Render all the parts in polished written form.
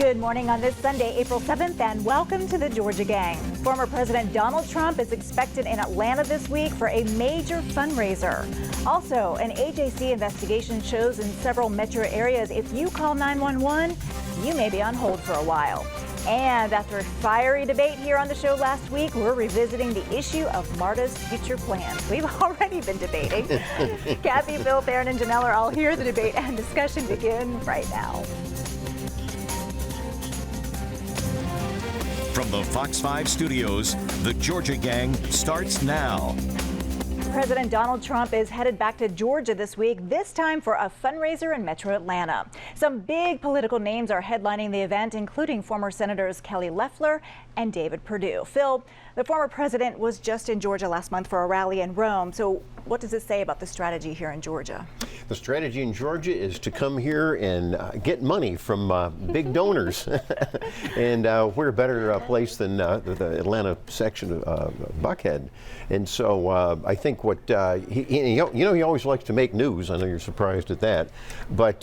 Good morning on this Sunday, April 7th, and welcome to the Georgia Gang. Former President Donald Trump is expected in Atlanta this week for a major fundraiser. Also, an ACJC investigation shows in several metro areas if you call 911, you may be on hold for a while. And after a fiery debate here on the show last week, we're revisiting the issue of Marta's future plans. We've already been debating. Kathy, Phil, Farron, and Janelle are all here. The debate and discussion begin right now. From the Fox 5 studios, the Georgia Gang starts now. President Donald Trump is headed back to Georgia this week, this time for a fundraiser in Metro Atlanta. Some big political names are headlining the event, including former Senators Kelly Loeffler and David Perdue. Phil, the former president was just in Georgia last month for a rally in Rome. So what does it say about the strategy here in Georgia? The strategy in Georgia is to come here and get money from big donors. And we're a better place than the Atlanta section of Buckhead. And so I think what, he always likes to make news. I know you're surprised at that. But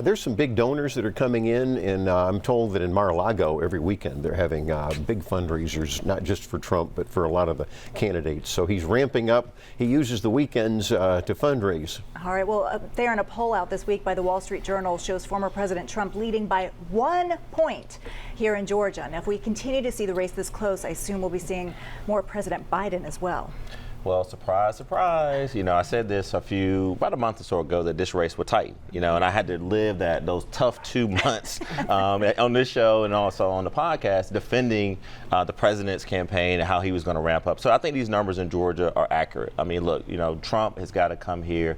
there's some big donors that are coming in, and I'm told that in Mar-a-Lago every weekend they're having big fundraisers, not just for Trump, but for a lot of the candidates. So he's ramping up. He uses the weekends to fundraise. All right, well, there in a poll out this week by the Wall Street Journal shows former President Trump leading by 1 point here in Georgia. And if we continue to see the race this close, I assume we'll be seeing more President Biden as well. Well, surprise, surprise. You know, I said this about a month or so ago that this race would tighten, and I had to live those tough 2 months on this show and also on the podcast defending the president's campaign and how he was going to ramp up. So I think these numbers in Georgia are accurate. I mean, look, Trump has got to come here.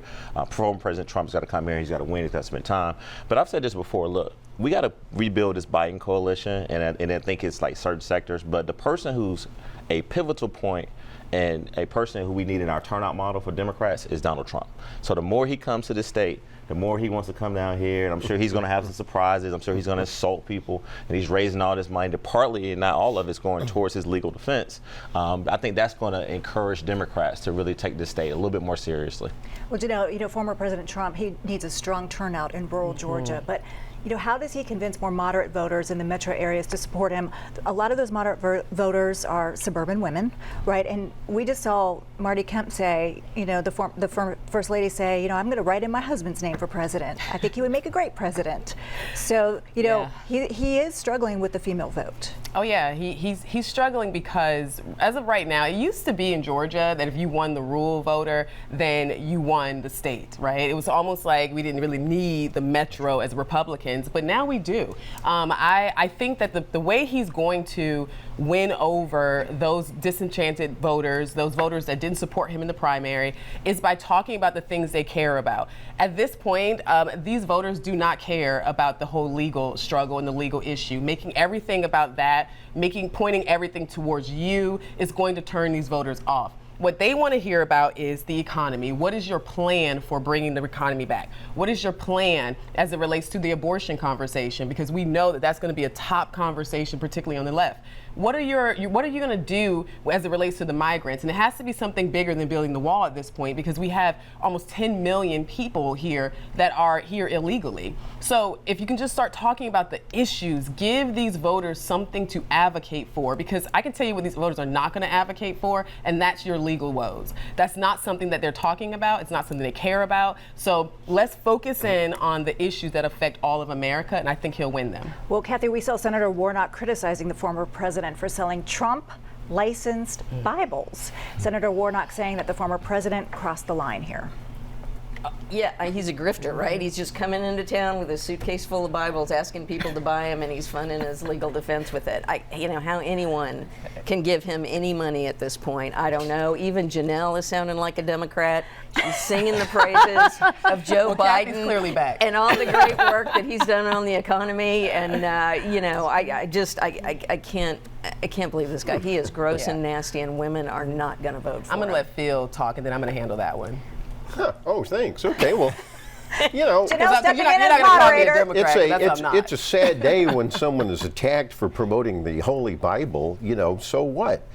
Former President Trump's got to come here. He's got to win. He's got to spend time. But I've said this before. Look, we got to rebuild this Biden coalition, and I think it's like certain sectors. But the person who's a pivotal point and a person who we need in our turnout model for Democrats is Donald Trump. So the more he comes to the state, the more he wants to come down here, and I'm sure he's going to have some surprises. I'm sure he's going to insult people, and he's raising all this money. Partly, and not all of it's going towards his legal defense. I think that's going to encourage Democrats to really take this state a little bit more seriously. Well, former President Trump, he needs a strong turnout in rural Georgia, but how does he convince more moderate voters in the metro areas to support him? A lot of those moderate voters are suburban women, right? And we just saw Marty Kemp say, the First Lady say, I'm going to write in my husband's name for president. I think he would make a great president. So, he is struggling with the female vote. Oh yeah, he's struggling because as of right now, it used to be in Georgia that if you won the rural voter, then you won the state, right? It was almost like we didn't really need the metro as Republicans, but now we do. I think that the way he's going to win over those disenchanted voters, those voters that didn't support him in the primary, is by talking about the things they care about. At this point, these voters do not care about the whole legal struggle and the legal issue. Making everything about that, pointing everything towards you is going to turn these voters off. What they want to hear about is the economy. What is your plan for bringing the economy back? What is your plan as it relates to the abortion conversation? Because we know that that's going to be a top conversation, particularly on the left. What are you going to do as it relates to the migrants? And it has to be something bigger than building the wall at this point, because we have almost 10 million people here that are here illegally. So if you can just start talking about the issues, give these voters something to advocate for, because I can tell you what these voters are not going to advocate for, and that's your legal woes. That's not something that they're talking about. It's not something they care about. So let's focus in on the issues that affect all of America, and I think he'll win them. Well, Kathy, we saw Senator Warnock criticizing the former president for selling Trump licensed Bibles. Senator Warnock saying that the former president crossed the line here. Yeah, he's a grifter, right? He's just coming into town with a suitcase full of Bibles, asking people to buy them, and he's funding his legal defense with it. How anyone can give him any money at this point, I don't know. Even Janelle is sounding like a Democrat. She's singing the praises of Joe Biden clearly back. and all the great work that he's done on the economy. And I can't believe this guy. He is gross and nasty, and women are not going to vote for him. I'm going to let Phil talk, and then I'm going to handle that one. Huh. Oh, thanks. Okay, well, Janelle stepping in as moderator. It's a sad day when someone is attacked for promoting the Holy Bible. So what?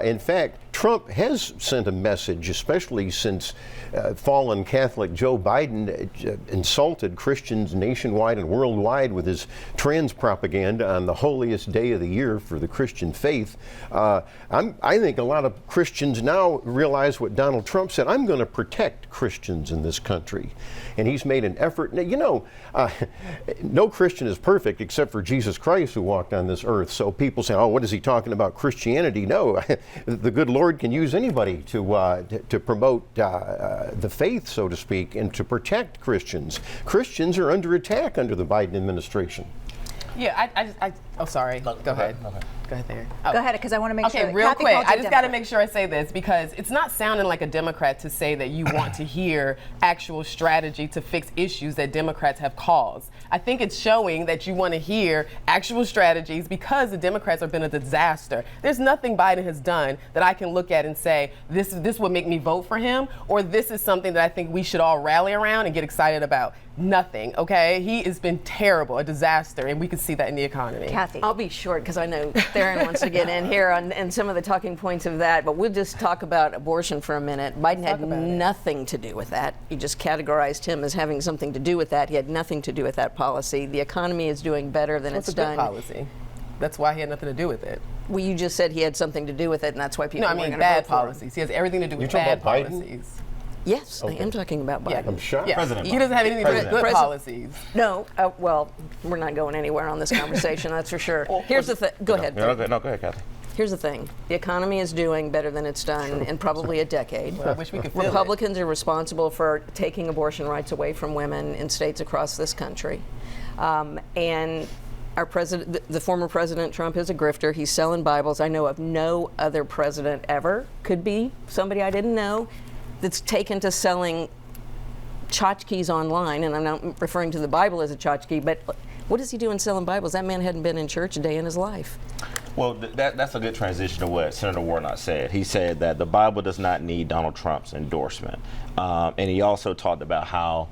In fact, Trump has sent a message, especially since fallen Catholic Joe Biden insulted Christians nationwide and worldwide with his trans propaganda on the holiest day of the year for the Christian faith. I think a lot of Christians now realize what Donald Trump said. I'm going to protect Christians in this country. And he's made an effort. Now, you know, no Christian is perfect except for Jesus Christ who walked on this earth. So people say, oh, what is he talking about, Christianity? No, the good Lord can use anybody to promote the faith, so to speak, and to protect Christians. Christians are under attack under the Biden administration. Yeah, oh, sorry. Go ahead. Go ahead there. Oh. Go ahead, because I want to make sure. Okay, real quick. I just got to make sure I say this because it's not sounding like a Democrat to say that you want to hear actual strategy to fix issues that Democrats have caused. I think it's showing that you want to hear actual strategies because the Democrats have been a disaster. There's nothing Biden has done that I can look at and say, this would make me vote for him, or this is something that I think we should all rally around and get excited about. Nothing, okay? He has been terrible, a disaster, and we can see that in the economy. Kathy. I'll be short because I know Theron wants to get in here on some of the talking points of that, but we'll just talk about abortion for a minute. Biden had nothing to do with that. You just categorized him as having something to do with that. He had nothing to do with that policy. The economy is doing better than it's done. Good policy. That's why he had nothing to do with it. Well, you just said he had something to do with it, and that's why people No, I mean bad policies. He has everything to do with bad policies. Yes, I am talking about Biden. Yeah. I'm shocked. Yeah. President He doesn't have anything to do with good policies. No, well, we're not going anywhere on this conversation, that's for sure. Here's the thing. Go ahead. No, go ahead, Kathy. Here's the thing. The economy is doing better than it's done in probably a decade. Well, I wish we could feel Republicans are responsible for taking abortion rights away from women in states across this country. And our president, the former President Trump, is a grifter. He's selling Bibles. I know of no other president ever, could be somebody I didn't know, that's taken to selling tchotchkes online, and I'm not referring to the Bible as a tchotchke, but what is he doing selling Bibles? That man hadn't been in church a day in his life. Well, that's a good transition to what Senator Warnock said. He said that the Bible does not need Donald Trump's endorsement. And he also talked about how,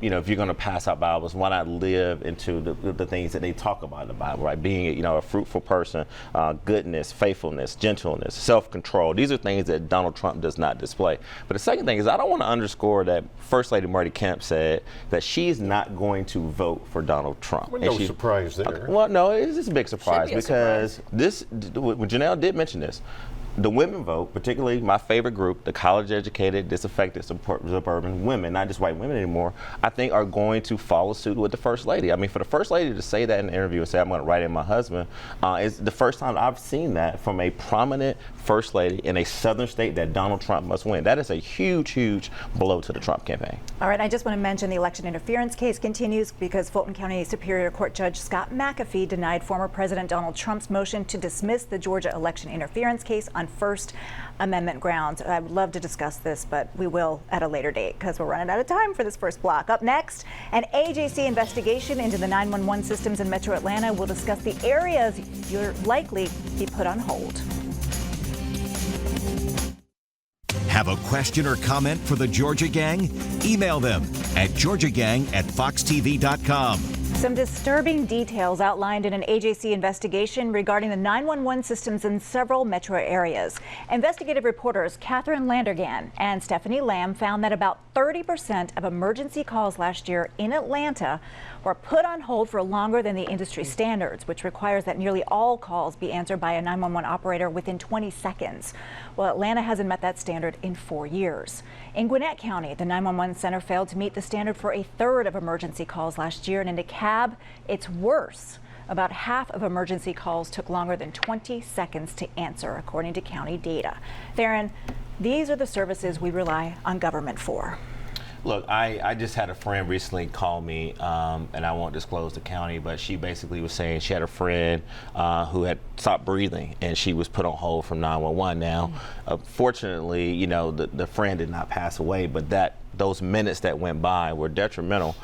if you're going to pass out Bibles, why not live into the things that they talk about in the Bible, right? Being, a fruitful person, goodness, faithfulness, gentleness, self-control. These are things that Donald Trump does not display. But the second thing is, I don't want to underscore that First Lady Marty Kemp said that she's not going to vote for Donald Trump. Well, no surprise there. Well, no, it's a big surprise because Janelle did mention this. The women vote, particularly my favorite group, the college-educated, disaffected suburban women, not just white women anymore, I think are going to follow suit with the First Lady. I mean, for the First Lady to say that in an interview and say, I'm going to write in my husband, is the first time I've seen that from a prominent First Lady in a southern state that Donald Trump must win. That is a huge, huge blow to the Trump campaign. All right, I just want to mention the election interference case continues because Fulton County Superior Court Judge Scott McAfee denied former President Donald Trump's motion to dismiss the Georgia election interference case on First Amendment grounds. I would love to discuss this, but we will at a later date because we're running out of time for this first block. Up next, an AJC investigation into the 911 systems in Metro Atlanta. We'll discuss the areas you're likely be put on hold. Have a question or comment for the Georgia Gang? Email them at georgiagang@foxtv.com. Some disturbing details outlined in an AJC investigation regarding the 911 systems in several metro areas. Investigative reporters Catherine Landergan and Stephanie Lamb found that about 30% of emergency calls last year in Atlanta were put on hold for longer than the industry standards, which requires that nearly all calls be answered by a 911 operator within 20 seconds. Well, Atlanta hasn't met that standard in 4 years. In Gwinnett County, the 911 center failed to meet the standard for a third of emergency calls last year, and in DeKalb, it's worse. About half of emergency calls took longer than 20 seconds to answer, according to county data. Theron, these are the services we rely on government for. Look, I just had a friend recently call me, and I won't disclose the county, but she basically was saying she had a friend who had stopped breathing, and she was put on hold from 911. Now, fortunately, the friend did not pass away, but that those minutes that went by were detrimental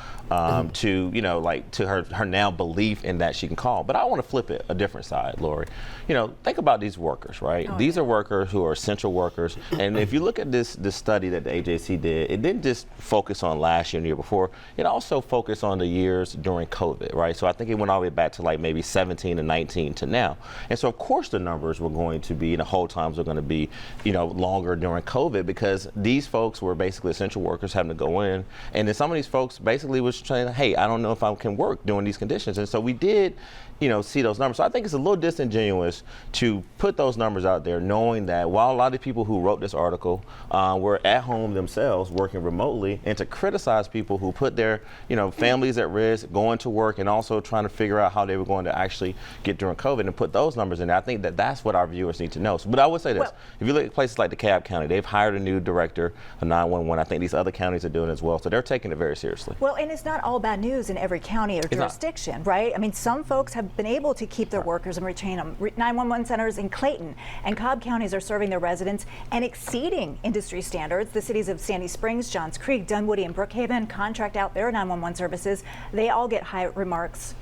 to, you know, like to her now belief in that she can call. But I want to flip it a different side, Lori. You know, think about these workers, right? These are workers who are essential workers. And if you look at this study that the AJC did, it didn't just focus on last year and the year before. It also focused on the years during COVID, right? So I think it went all the way back to like maybe 17 and 19 to now. And so of course the numbers were going to be, the hold times were going to be, you know, longer during COVID, because these folks were basically essential workers having to go in. And then some of these folks basically was saying, hey, I don't know if I can work during these conditions. And so we did, you know, see those numbers. So I think it's a little disingenuous to put those numbers out there, knowing that while a lot of people who wrote this article were at home themselves working remotely, and to criticize people who put their, you know, families at risk, going to work, and also trying to figure out how they were going to actually get during COVID, and put those numbers in there. I think that that's what our viewers need to know. So, but I would say this: if you look at places like DeKalb County, they've hired a new director of 911. I think these other counties are doing as well, so they're taking it very seriously. Well, and it's not all bad news in every county or jurisdiction, right? I mean, some folks have been able to keep their workers and retain them. 911 centers in Clayton and Cobb counties are serving their residents and exceeding industry standards. The cities of Sandy Springs, Johns Creek, Dunwoody, and Brookhaven contract out their 911 services. They all get high marks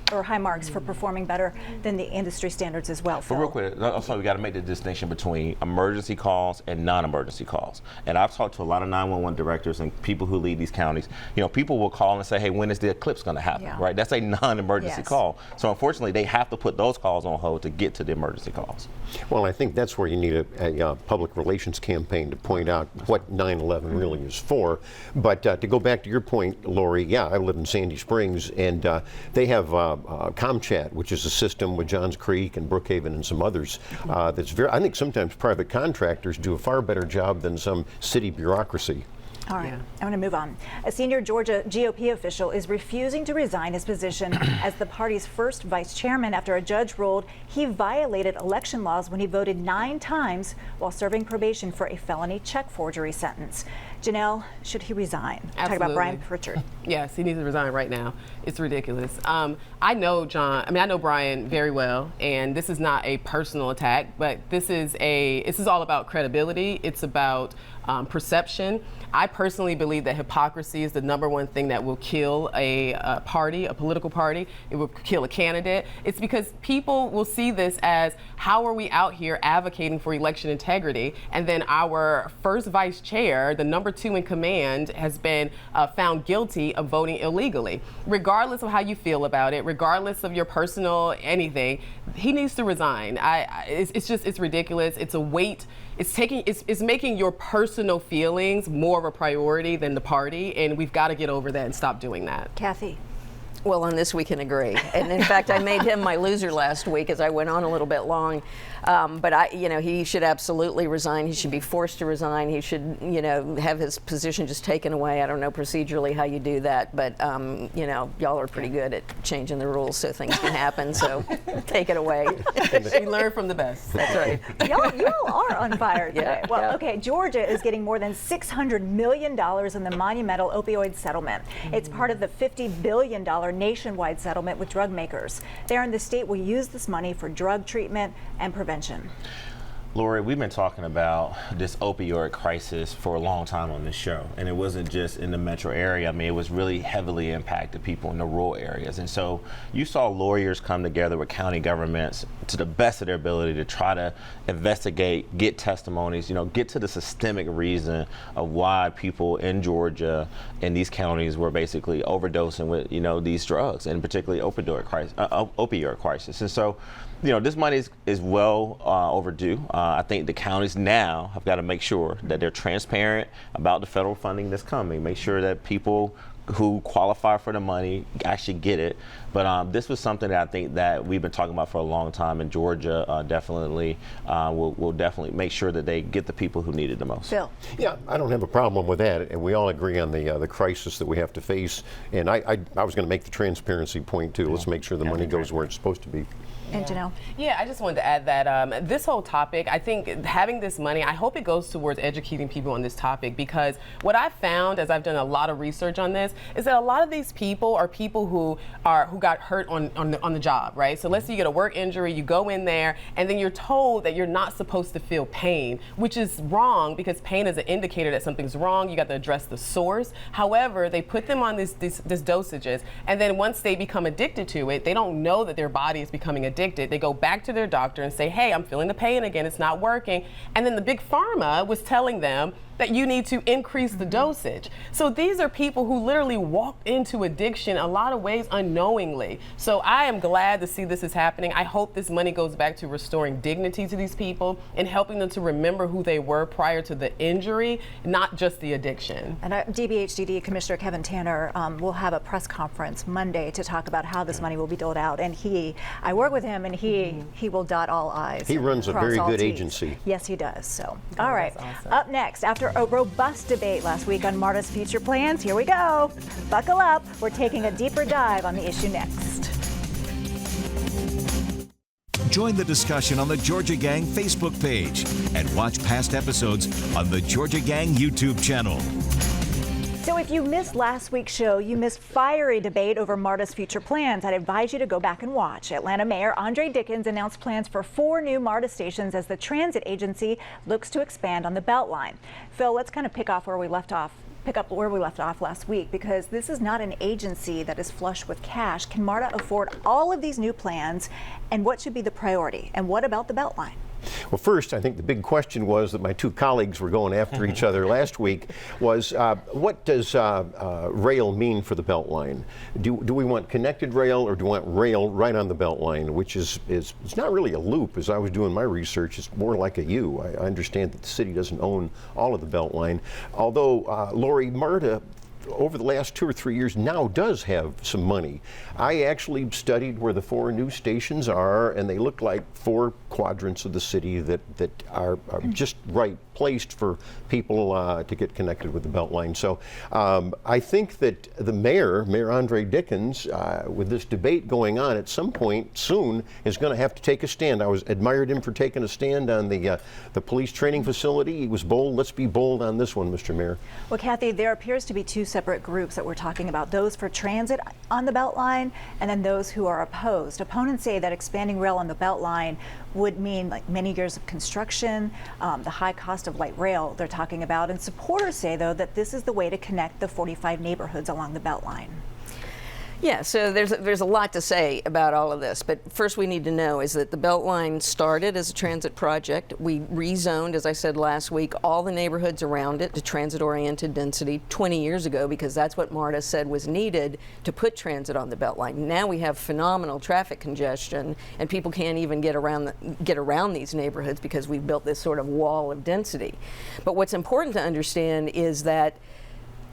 for performing better than the industry standards as well. But real quick, also we got to make the distinction between emergency calls and non-emergency calls. And I've talked to a lot of 911 directors and people who lead these counties. You know, people will call and say, hey, when is the eclipse going to happen, right? That's a non-emergency call. So unfortunately, they have to put those calls on hold to get to the emergency calls. Well, I think that's where you need a public relations campaign to point out what 9/11 really is for. But to go back to your point, Lori, I live in Sandy Springs, and they have ComChat, which is a system with Johns Creek and Brookhaven and some others that's very, I think sometimes private contractors do a far better job than some city bureaucracy. All right, I'm going to move on. A senior Georgia GOP official is refusing to resign his position as the party's first vice chairman after a judge ruled he violated election laws when he voted 9 times while serving probation for a felony check forgery sentence. Janelle, should he resign? Absolutely. Talk about Brian Pritchard. Yes, he needs to resign right now. It's ridiculous. I know Brian very well, and this is not a personal attack, but this is all about credibility. It's about perception. I personally believe that hypocrisy is the #1 thing that will kill a party, a political party. It will kill a candidate. It's because people will see this as, how are we out here advocating for election integrity, and then our first vice chair, the #2 in command, has been found guilty of voting illegally. Regardless of how you feel about it, regardless of your personal anything, he needs to resign. It's ridiculous. It's a weight. It's making your personal feelings more of a priority than the party, and we've got to get over that and stop doing that. Kathy. Well, on this we can agree. And in fact, I made him my loser last week as I went on a little bit long. But he should absolutely resign. He should be forced to resign. He should, have his position just taken away. I don't know procedurally how you do that, but y'all are pretty good at changing the rules so things can happen. So take it away. We learn from the best. That's right. Y'all are on fire today. Yeah, Well, okay, Georgia is getting more than $600 million in the monumental opioid settlement. It's part of the $50 billion nationwide settlement with drug makers. There in the state will use this money for drug treatment and prevention. Lori, we've been talking about this opioid crisis for a long time on this show, and it wasn't just in the metro area. I mean, it was really heavily impacted people in the rural areas. And so you saw lawyers come together with county governments to the best of their ability to try to investigate, get testimonies, get to the systemic reason of why people in Georgia and these counties were basically overdosing with, these drugs, and particularly opioid crisis. And so, this money is well overdue. I think the counties now have got to make sure that they're transparent about the federal funding that's coming, make sure that people who qualify for the money actually get it. But this was something that I think that we've been talking about for a long time, and Georgia definitely will definitely make sure that they get the people who need it the most. Phil. Yeah, I don't have a problem with that, and we all agree on the crisis that we have to face. And I was going to make the transparency point too. Let's make sure the money goes where it's supposed to be. And Janelle? Yeah, I just wanted to add that this whole topic, I think having this money, I hope it goes towards educating people on this topic, because what I've found as I've done a lot of research on this, this, is that a lot of these people are people who got hurt on the job, right? So let's say you get a work injury, you go in there, and then you're told that you're not supposed to feel pain, which is wrong because pain is an indicator that something's wrong. You got to address the source. However, they put them on these dosages, and then once they become addicted to it, they don't know that their body is becoming addicted. They go back to their doctor and say, hey, I'm feeling the pain again, it's not working. And then the big pharma was telling them that you need to increase the dosage. So these are people who literally walked into addiction a lot of ways unknowingly. So I am glad to see this is happening. I hope this money goes back to restoring dignity to these people and helping them to remember who they were prior to the injury, not just the addiction. And DBHDD Commissioner Kevin Tanner will have a press conference Monday to talk about how this money will be doled out. And I work with him, and he will dot all I's. He runs a very good agency. Yes, he does. So, all right. Awesome. Up next, after a robust debate last week on Marta's future plans, here we go. Buckle up. We're taking a deeper dive on the issue next. Join the discussion on the Georgia Gang Facebook page and watch past episodes on the Georgia Gang YouTube channel. So if you missed last week's show, you missed fiery debate over Marta's future plans. I'd advise you to go back and watch. Atlanta Mayor Andre Dickens announced plans for 4 new Marta stations as the transit agency looks to expand on the Beltline. Phil, let's kind of pick up where we left off last week, because this is not an agency that is flush with cash. Can Marta afford all of these new plans, and what should be the priority? And what about the Beltline? Well, first, I think the big question was that my 2 colleagues were going after each other last week was what does rail mean for the Beltline? Do we want connected rail, or do we want rail right on the Beltline, which is it's not really a loop. As I was doing my research, it's more like a U. I understand that the city doesn't own all of the Beltline, although Lori, Marta over the last 2 or 3 years now does have some money. I actually studied where the 4 new stations are, and they look like 4 quadrants of the city that are just right placed for people to get connected with the Beltline. So I think that the Mayor Andre Dickens, with this debate going on, at some point soon is going to have to take a stand. I admired him for taking a stand on the police training facility. He was bold. Let's be bold on this one, Mr. Mayor. Well, Kathy, there appears to be 2 separate groups that we're talking about, those for transit on the Beltline and then those who are opposed. Opponents say that expanding rail on the Beltline would mean like many years of construction, the high cost of light rail they're talking about, and supporters say, though, that this is the way to connect the 45 neighborhoods along the Beltline. Yeah, so there's a lot to say about all of this, but first we need to know is that the Beltline started as a transit project. We rezoned, as I said last week, all the neighborhoods around it to transit-oriented density 20 years ago, because that's what Marta said was needed to put transit on the Beltline. Now we have phenomenal traffic congestion, and people can't even get around these neighborhoods because we've built this sort of wall of density. But what's important to understand is that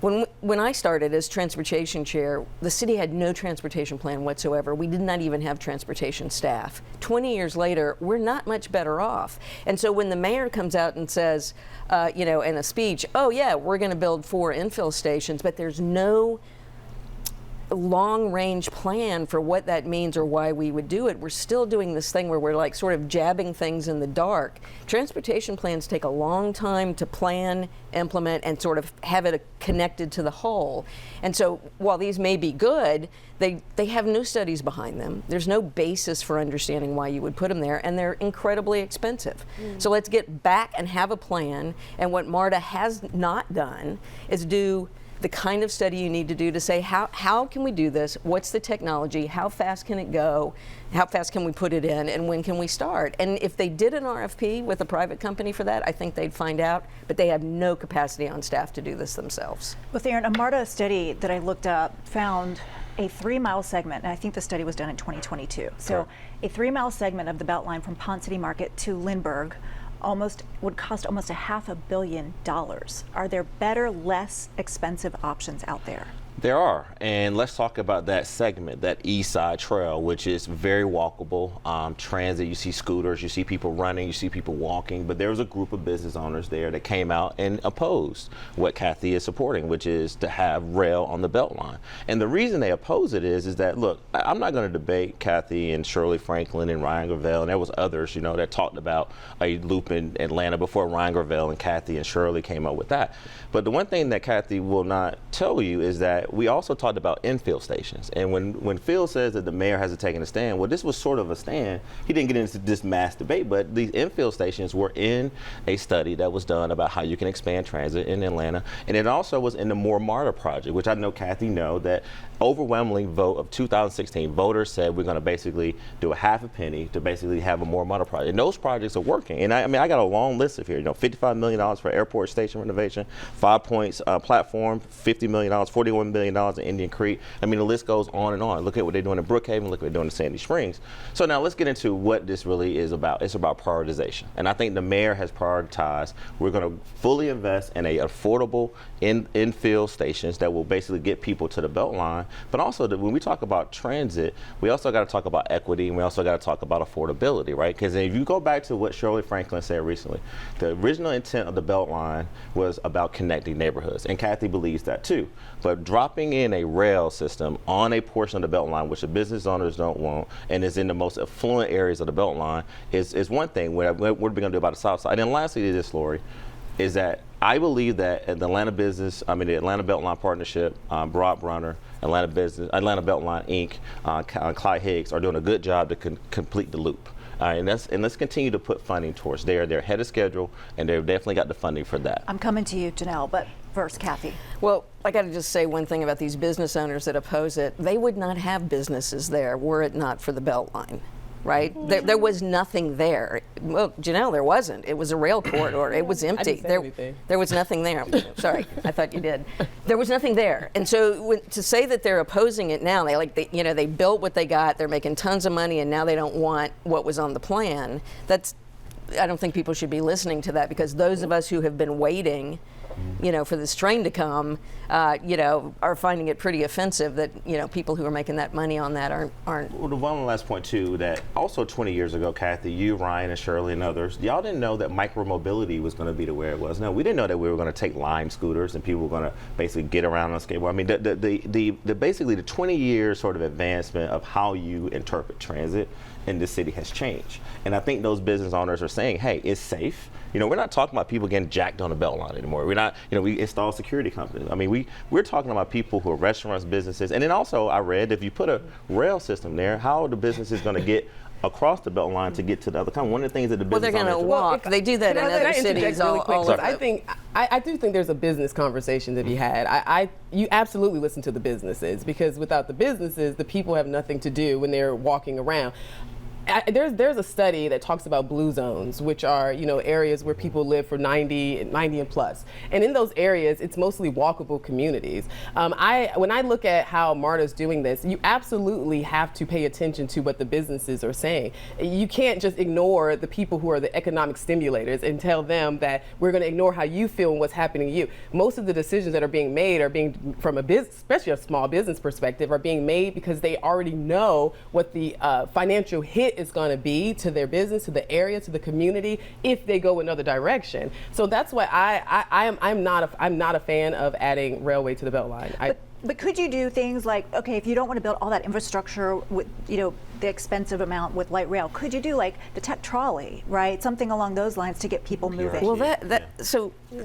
when I started as transportation chair, the city had no transportation plan whatsoever. We did not even have transportation staff. 20 years later, we're not much better off. And so when the mayor comes out and says, in a speech, oh yeah, we're going to build 4 infill stations, but there's no long-range plan for what that means or why we would do it. We're still doing this thing where we're like sort of jabbing things in the dark. Transportation plans take a long time to plan, implement, and sort of have it connected to the whole. And so while these may be good, they have no studies behind them. There's no basis for understanding why you would put them there, and they're incredibly expensive. So let's get back and have a plan. And what Marta has not done is do the kind of study you need to do to say, how can we do this? What's the technology? How fast can it go? How fast can we put it in? And when can we start? And if they did an RFP with a private company for that, I think they'd find out, but they have no capacity on staff to do this themselves. Well, Theron, a Marta study that I looked up found a 3-mile segment, and I think the study was done in 2022. So a 3-mile segment of the Beltline from Ponce City Market to Lindbergh would cost almost $500 million. Are there better, less expensive options out there? There are, and let's talk about that segment, that ESide Trail, which is very walkable. Transit, you see scooters, you see people running, you see people walking, but there was a group of business owners there that came out and opposed what Kathy is supporting, which is to have rail on the Beltline. And the reason they oppose it is that, look, I'm not going to debate Kathy and Shirley Franklin and Ryan Gravel, and there was others, that talked about a loop in Atlanta before Ryan Gravel and Kathy and Shirley came up with that. But the one thing that Kathy will not tell you is that that, we also talked about infill stations. And when Phil says that the mayor hasn't taken a stand, well, this was sort of a stand. He didn't get into this mass debate, but these infill stations were in a study that was done about how you can expand transit in Atlanta. And it also was in the Marta project, which I know Kathy that overwhelming vote of 2016, voters said we're going to basically do a half a penny to basically have a Marta project. And those projects are working. And I mean, I got a long list of here. $55 million for airport station renovation, 5 Points platform, $50 million, $41 billion in Indian Creek. I mean, the list goes on and on. Look at what they're doing in Brookhaven. Look what they're doing in Sandy Springs. So now let's get into what this really is about. It's about prioritization. And I think the mayor has prioritized. We're going to fully invest in a affordable infill stations that will basically get people to the Beltline. But also, when we talk about transit, we also got to talk about equity, and we also got to talk about affordability, right? Because if you go back to what Shirley Franklin said recently, the original intent of the Beltline was about connecting neighborhoods, and Kathy believes that too. But dropping in a rail system on a portion of the Beltline, which the business owners don't want, and is in the most affluent areas of the Beltline, is one thing. What are we going to do about the South Side? And then lastly to this, Lori, is that I believe that the Atlanta Beltline Partnership, Broadbrunner, Atlanta Beltline Inc., Clyde Higgs are doing a good job to complete the loop. And let's continue to put funding towards there. They're ahead of schedule, and they've definitely got the funding for that. I'm coming to you, Janelle, but first, Kathy. Well, I got to just say one thing about these business owners that oppose it. They would not have businesses there were it not for the Beltline. Right? There was nothing there. Well, Janelle, there wasn't. It was a rail corridor. It was empty. There was nothing there. Sorry, I thought you did. There was nothing there. And so to say that they're opposing it now, they built what they got. They're making tons of money, and now they don't want what was on the plan. I don't think people should be listening to that, because those of us who have been waiting, for this train to come, are finding it pretty offensive that, people who are making that money on that aren't. Well, the one last point too, that also 20 years ago, Kathy, you, Ryan, and Shirley, and others, y'all didn't know that micromobility was going to be to where it was. No, we didn't know that we were going to take Lime scooters and people were going to basically get around on skateboard. I mean, basically the 20 years sort of advancement of how you interpret transit in this city has changed. And I think those business owners are saying, hey, it's safe. We're not talking about people getting jacked on the Beltline anymore. We're not, we install security companies. I mean, we're talking about people who are restaurants, businesses. And then also, I read, if you put a rail system there, how are the businesses going to get across the Beltline to get to the other country? One of the things that the business they're going to walk. They do that in other cities all over. I do think there's a business conversation to be had. You absolutely listen to the businesses, because without the businesses, the people have nothing to do when they're walking around. There's a study that talks about blue zones, which are areas where people live for 90 and plus, and in those areas it's mostly walkable communities. When I look at how Marta's doing this, you absolutely have to pay attention to what the businesses are saying. You can't just ignore the people who are the economic stimulators and tell them that we're going to ignore how you feel and what's happening to you. Most of the decisions that are being made from a business, especially a small business perspective, are being made because they already know what the financial hit is going to be to their business, to the area, to the community, if they go another direction. So that's why I'm not a fan of adding railway to the Beltline. But could you do things like, okay, if you don't want to build all that infrastructure with, the expensive amount with light rail, could you do like the tech trolley, right? Something along those lines to get people moving. Well,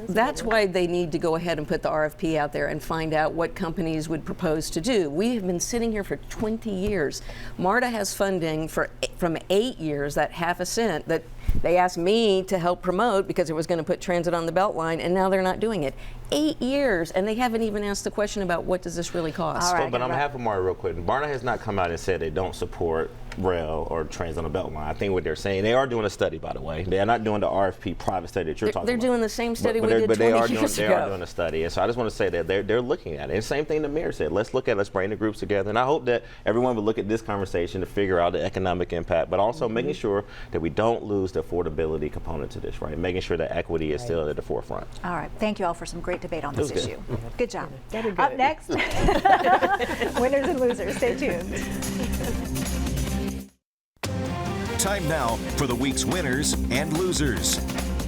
that's why they need to go ahead and put the RFP out there and find out what companies would propose to do. We have been sitting here for 20 years. Marta has funding from 8 years, that half a cent that they asked me to help promote because it was going to put transit on the Beltline, and now they're not doing it. 8 years, and they haven't even asked the question about what does this really cost. All right, but on behalf of Marta, real quick, Marta has not come out and said they don't support rail or transit on the Beltline. I think what they're saying, they are doing a study, by the way. They're not doing the RFP private study that you're talking about. They're doing the same study we did 20 years ago. They are doing a study. And so I just want to say that they're looking at it. And same thing the mayor said. Let's bring the groups together. And I hope that everyone will look at this conversation to figure out the economic impact, but also making sure that we don't lose the affordability component to this, right? Making sure that equity is still at the forefront. All right. Thank you all for some great debate on this issue. Good job. Good. Up next, winners and losers. Stay tuned. Time now for the week's winners and losers.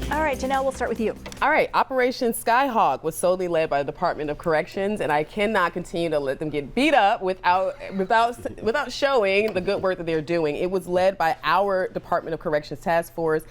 All right, Janelle, we'll start with you. All right, Operation Skyhawk was solely led by the Department of Corrections, and I cannot continue to let them get beat up without showing the good work that they're doing. It was led by our Department of Corrections task force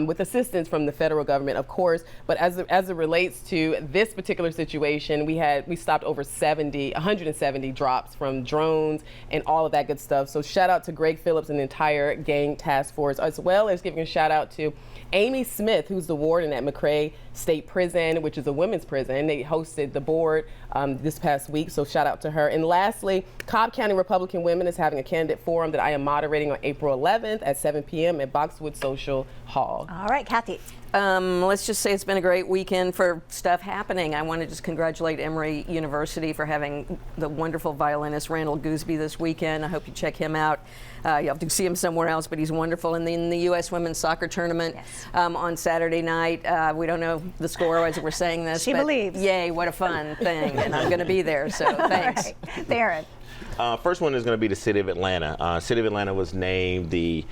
with assistance from the federal government, of course. But as it relates to this particular situation, we stopped over 170 drops from drones and all of that good stuff. So shout out to Greg Phillips and the entire gang task force, as well as giving a shout out to Amy Smith, who's the warden at McRae State Prison, which is a women's prison. They hosted the board this past week, so shout out to her. And lastly, Cobb County Republican Women is having a candidate forum that I am moderating on April 11th at 7 p.m. at Boxwood Social Hall. All right, Kathy. Let's just say it's been a great weekend for stuff happening. I want to just congratulate Emory University for having the wonderful violinist Randall Gooseby this weekend. I hope you check him out. You have to see him somewhere else, but he's wonderful. And then the U.S. Women's Soccer Tournament on Saturday night. We don't know the score as we're saying this. She believes. Yay, what a fun thing. And I'm going to be there, so thanks. All right. Darren. First one is going to be the city of Atlanta. City of Atlanta was named the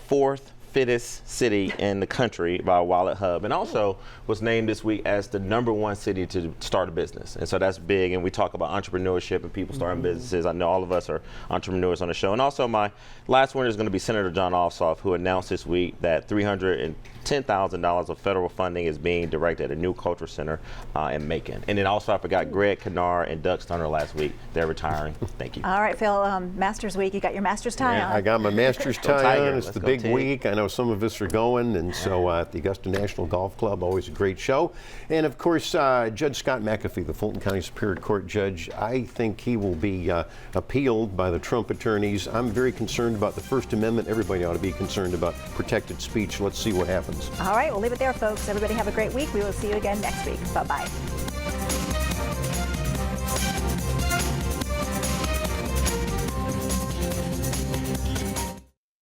fourth fittest city in the country by Wallet Hub, and also was named this week as the #1 city to start a business. And so that's big, and we talk about entrepreneurship and people starting businesses. I know all of us are entrepreneurs on the show. And also my last winner is going to be Senator John Ossoff, who announced this week that $310,000 of federal funding is being directed at a new culture center in Macon. And then also I forgot Greg Kennard and Doug Stunner last week. They're retiring. Thank you. All right, Phil, Masters Week. You got your Masters tie on. I got my Masters tie Tiger. on. It's Let's the go big Tig. week. I know some of us are going, and so at the Augusta National Golf Club, always a great show. And of course, Judge Scott McAfee, the Fulton County Superior Court judge, I think he will be appealed by the Trump attorneys. I'm very concerned about the First Amendment. Everybody ought to be concerned about protected speech. Let's see what happens. All right, we'll leave it there, folks. Everybody have a great week. We will see you again next week. Bye-bye.